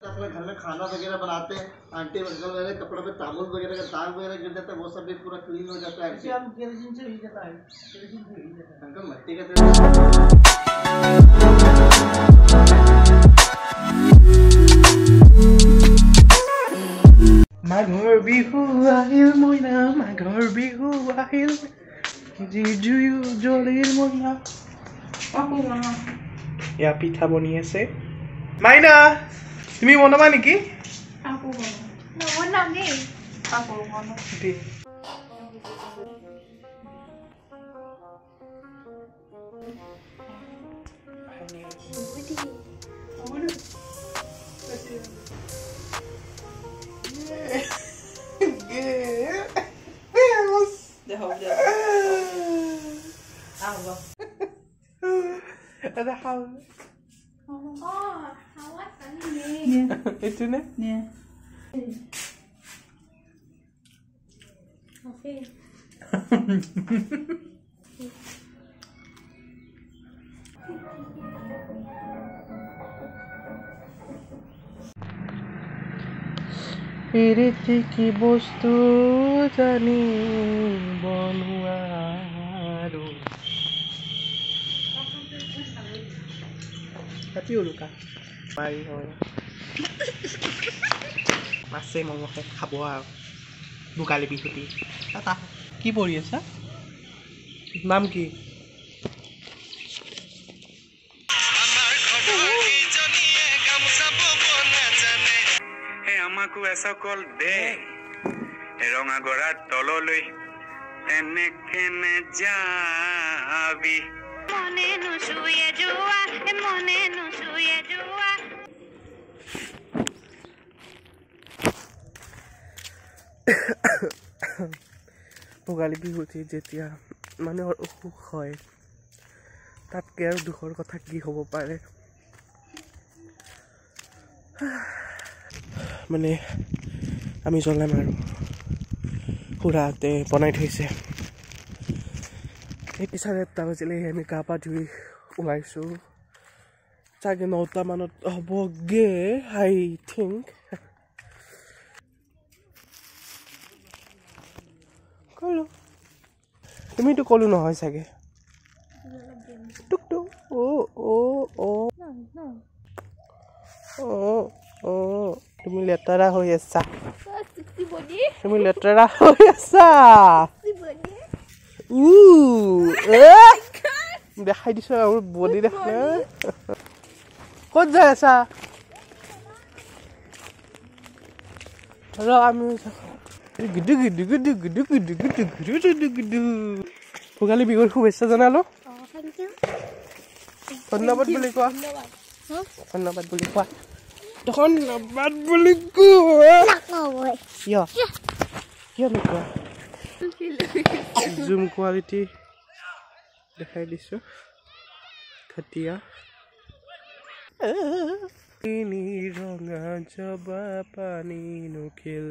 अपने घर में खाना वगैरह बनाते हैं, आंटी अंकल वगैरह कपड़े पे तामुल वगैरह का दाग वगैरह गिर जाता है, वो सब भी पूरा क्लीन हो जाता है। हम केरोसिन से ही जाता है, केरोसिन से ही जाता है अंकल, मिट्टी का तेल। माघर बिहु আহিল মইনা, माघर बिहु আহিল জিজুয়ো জ্বলিল মইনা। या পিঠা বনি আছে। মাইনা তুমি বনাবা নেকি? Itu nih? Iya. Oke. Piriti ki bostu jani bonuaru. Tapi uluka. Mari hoy. Masih mau ngomong খাবো আৰু ভোগালী বিহুটি। তাতা কি পঢ়ি আছা? নাম কি? আমাকো এসা কল দে ৰঙা গৰা তললৈ এনেকে নে যাবি মনে নুসুয়ে জুৱা মনে নুসুয়ে জুৱা। ভোগালী বিহুটি যেতিয়া মানুহৰ অসুখ হয়, তাতকৈ আৰু দুখৰ কথা কি হ'ব পাৰে। মানে আমি জ্বলাম আৰু খুৰাহঁতে বনাই থৈছে। এই পিছাৰে 8টা বাজিলে আমি গা পা ধুই ওলাইছোঁ। চাগে 9টা মানত হ'বগে আই থিংক। কলো তুমিতো কলো নহয় চাগে। টুকটুক তুমি লেতেৰা হৈ আছা, তুমি লেতেৰা হৈ আছা। দেখাই দিছ আৰু বডি দেখা। ক'ত যাই আছা? আমি ভোগালী বিহুৰ শুভেচ্ছা জনালো। ধন্যবাদ বুলি কোৱা, ধন্যবাদ বুলি কোৱা, ধন্যবাদ বুলি কোৱা। কিয় নোকোৱা? জুম কোৱালিটি দেখাই দিছো ঘটিয়া। ৰঙা জবা পানী নুখিল।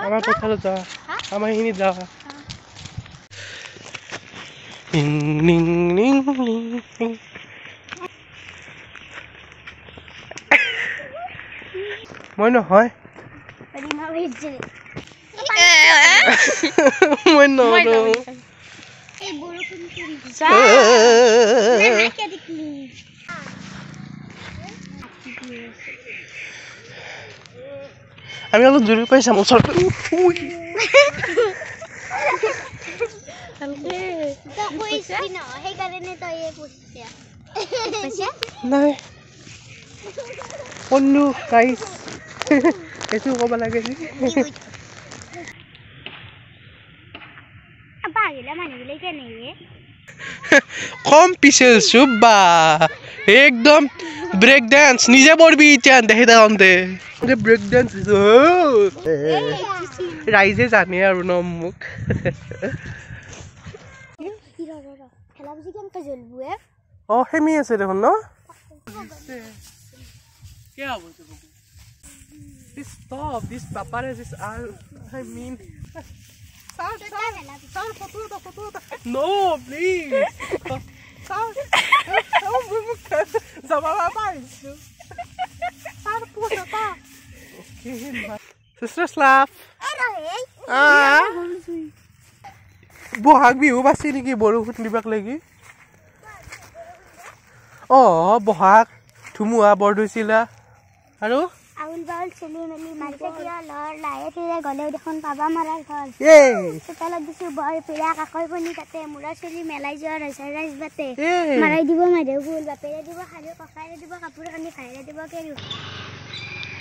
আমাৰ পথাৰে যাওয়া, আমাৰ এখানে যাওয়া। মই নহয়, মই নৰো। আমি অলপ দূৰ পাই চাম ওচৰত। নাই কলো গাইছ, এইটো ক'ব লাগে। কম পিছে চুবা একদম ব্রেক ড্যান্স নিজে পড়বি ইচ্ছান দেখে দেখান্তে ব্রেক ড্যান্স রাইজে জানে আৰু ন মোক অ হেমি আছে দেখোন ন क्या बोलते हो this stop this paparazzi is I mean sir photo no please sir zamana mais sir photo ta okay sister laugh Bohag Bihu বাছি নেকি বৰষুণ দিবাক লাগি অ বহাগ ধুমুহা বৰ হৈছিলা আৰু আউল বাউল চলি মেলি মাঝে দিয়া লৰ লাহে ফিৰে গলেও দেখোন পাবা মাৰাৰ ঘৰ চোতালত দিছো বৰ পিৰা কাকৈ বনি তাতে মুৰা চলি মেলাই যোৱাৰ হৈছে ৰাইজ বাতে মাৰাই দিব মাদেউ ফুল বাপেৰে দিব খালি ককাইৰে দিব কাপোৰ কানি ভাইৰে দিব কেৰু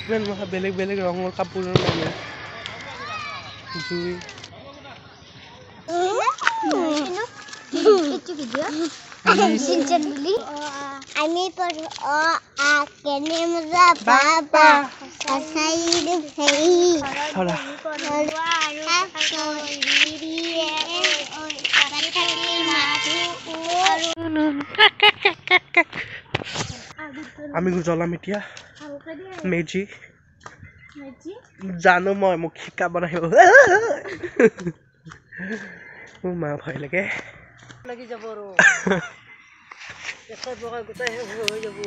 ইমান মহা বেলেগ বেলেগ ৰঙৰ কাপোৰৰ মানে জুই itu video sinchan beli ani per kene mera baba asai hidup hei thoda আমি জ্বলাম এতিয়া মেজি জানো মই মোক শিকাব নাহিব মোৰ মা ভয় লাগে লাগি যাব আৰু একা বগা গোটাই হৈ যাব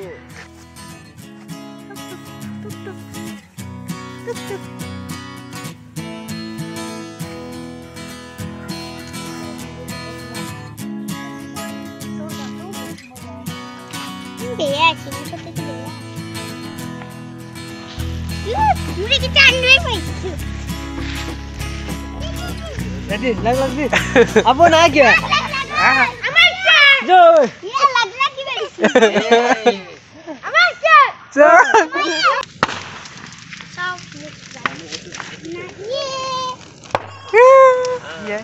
বেয়া চিনি করতে তো বেয়া মুড়ি কি টানলে পাইছো ready lag abo na gya amar jo ye lag ki paisi amar jo sao ye yeah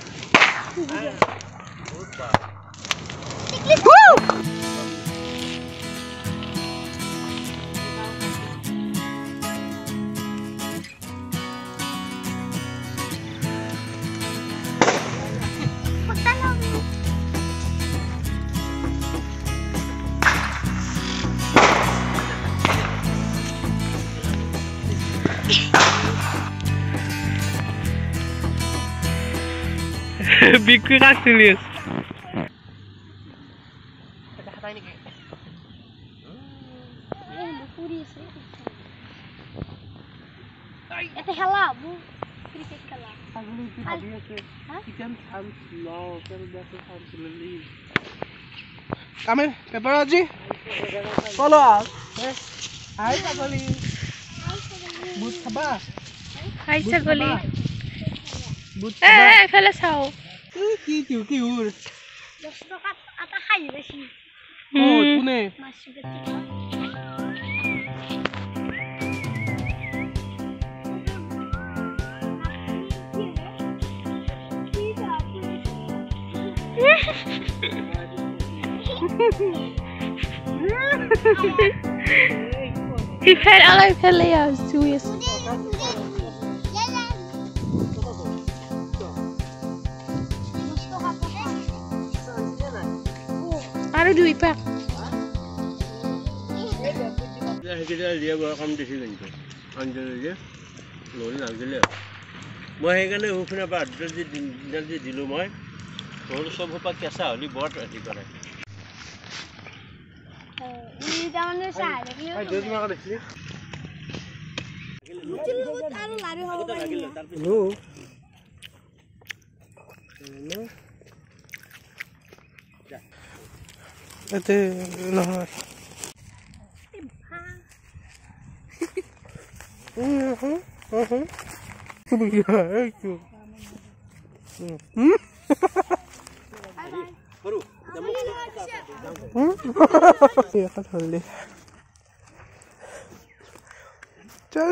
Biku serius. Ada kata ini kayak. Puri sih. Itu halal bu. Kriket halal. Agni itu dia ke. Ikan sounds slow, terus dia sounds slowly. Kamen, paper aja. Follow. Hai Sagoli. But khaba. Hai Sagoli. But khaba. Fela sao. কি উর 10 টাকা আটা খাই বেশি ও তুনে মাসি He fell alive, fell out, serious. Aduh duit pak. kita dia bawa kamu di sini gitu. Anjir aja. Lori anjir ya. Mau hengane hufna pa jaldi dilu moi. Lori sob pa kaisa holi bot ati kare. ini jamane sale ki ai দুই মাকা দেখলি মুচিল বহুত আরো লারি হবো নো নো এতে নহয় Baru. Chal